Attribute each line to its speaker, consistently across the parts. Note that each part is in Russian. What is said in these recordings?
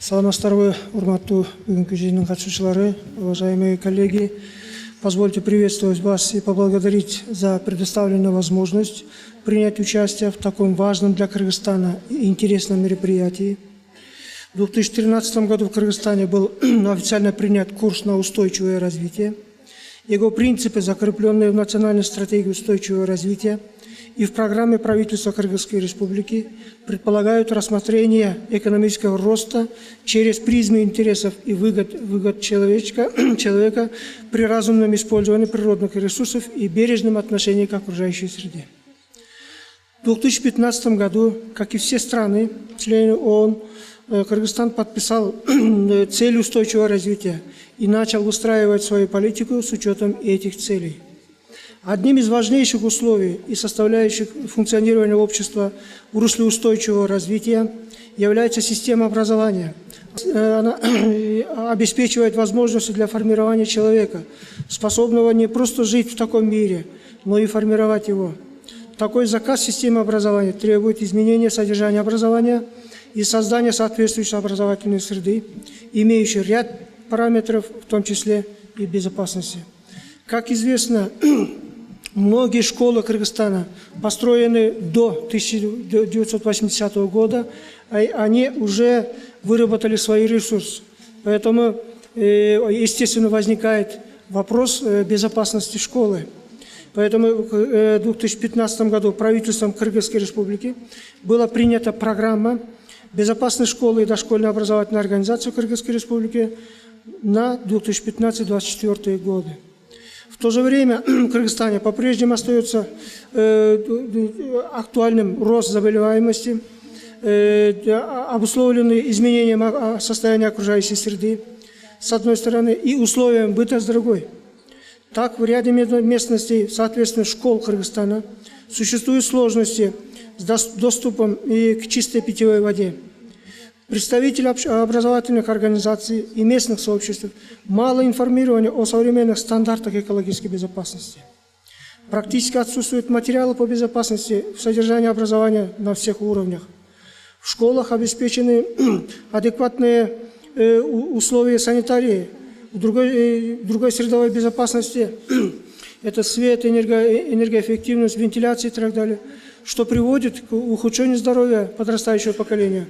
Speaker 1: Саламатсыздарбы, урматтуу бүгүнкү жыйындын катышуучулары, уважаемые коллеги. Позвольте приветствовать вас и поблагодарить за предоставленную возможность принять участие в таком важном для Кыргызстана и интересном мероприятии. В 2013 году в Кыргызстане был официально принят курс на устойчивое развитие. Его принципы, закрепленные в национальной стратегии устойчивого развития и в программе правительства Кыргызской Республики, предполагают рассмотрение экономического роста через призму интересов и выгод человека при разумном использовании природных ресурсов и бережном отношении к окружающей среде. В 2015 году, как и все страны, члены ООН, Кыргызстан подписал цели устойчивого развития и начал выстраивать свою политику с учетом этих целей. Одним из важнейших условий и составляющих функционирования общества в русле устойчивого развития является система образования. Она обеспечивает возможности для формирования человека, способного не просто жить в таком мире, но и формировать его. Такой заказ системы образования требует изменения содержания образования и создания соответствующей образовательной среды, имеющей ряд параметров, в том числе и безопасности. Как известно, многие школы Кыргызстана построены до 1980 года, они уже выработали свои ресурсы. Поэтому, естественно, возникает вопрос безопасности школы. Поэтому в 2015 году правительством Кыргызской Республики была принята программа «Безопасной школы и дошкольной образовательной организации Кыргызской Республики» на 2015-2024 годы. В то же время в Кыргызстане по-прежнему остается актуальным рост заболеваемости, обусловленный изменением состояния окружающей среды, с одной стороны, и условиям быта с другой. Так, в ряде местностей, соответственно, школ Кыргызстана, существуют сложности с доступом и к чистой питьевой воде. Представители образовательных организаций и местных сообществ мало информированы о современных стандартах экологической безопасности. Практически отсутствуют материалы по безопасности в содержании образования на всех уровнях. В школах обеспечены адекватные условия санитарии, в другой средовой безопасности это свет, энергоэффективность, вентиляция и так далее, что приводит к ухудшению здоровья подрастающего поколения.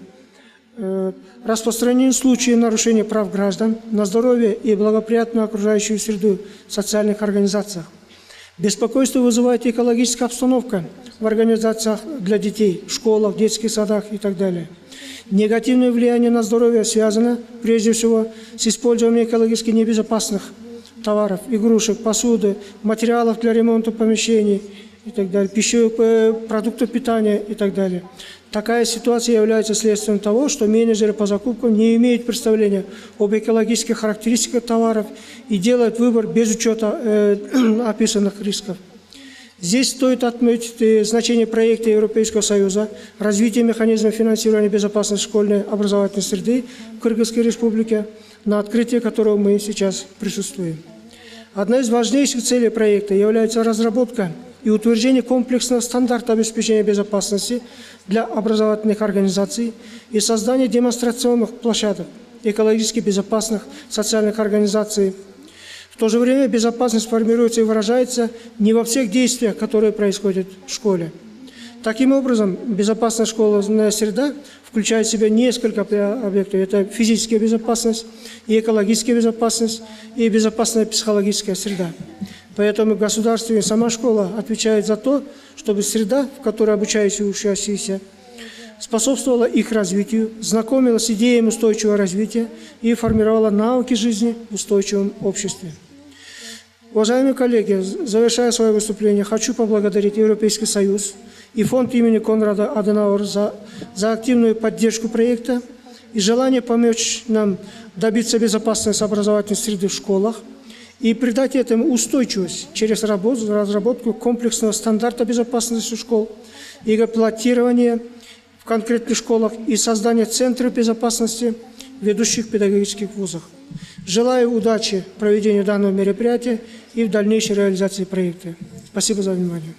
Speaker 1: Распространение случаев нарушения прав граждан на здоровье и благоприятную окружающую среду в социальных организациях. Беспокойство вызывает экологическая обстановка в организациях для детей, в школах, детских садах и так далее. Негативное влияние на здоровье связано прежде всего с использованием экологически небезопасных товаров, игрушек, посуды, материалов для ремонта помещений и так далее, пищевых продуктов питания и так далее. Такая ситуация является следствием того, что менеджеры по закупкам не имеют представления об экологических характеристиках товаров и делают выбор без учета описанных рисков. Здесь стоит отметить значение проекта Европейского Союза «Развитие механизма финансирования безопасности школьной образовательной среды в Кыргызской Республике», на открытии которого мы сейчас присутствуем. Одна из важнейших целей проекта является разработка и утверждение комплексного стандарта обеспечения безопасности для образовательных организаций и создание демонстрационных площадок экологически безопасных социальных организаций. В то же время безопасность формируется и выражается не во всех действиях, которые происходят в школе. Таким образом, безопасная школьная среда включает в себя несколько объектов. Это физическая безопасность, и экологическая безопасность, и безопасная психологическая среда. Поэтому государство и сама школа отвечают за то, чтобы среда, в которой обучающиеся и учащиеся, способствовала их развитию, знакомила с идеями устойчивого развития и формировала навыки жизни в устойчивом обществе. Уважаемые коллеги, завершая свое выступление, хочу поблагодарить Европейский Союз и фонд имени Конрада Аденауэра за активную поддержку проекта и желание помочь нам добиться безопасности образовательной среды в школах и придать этому устойчивость через разработку комплексного стандарта безопасности школ, его пилотирование в конкретных школах и создание центров безопасности в ведущих педагогических вузах. Желаю удачи в проведении данного мероприятия и в дальнейшей реализации проекта. Спасибо за внимание.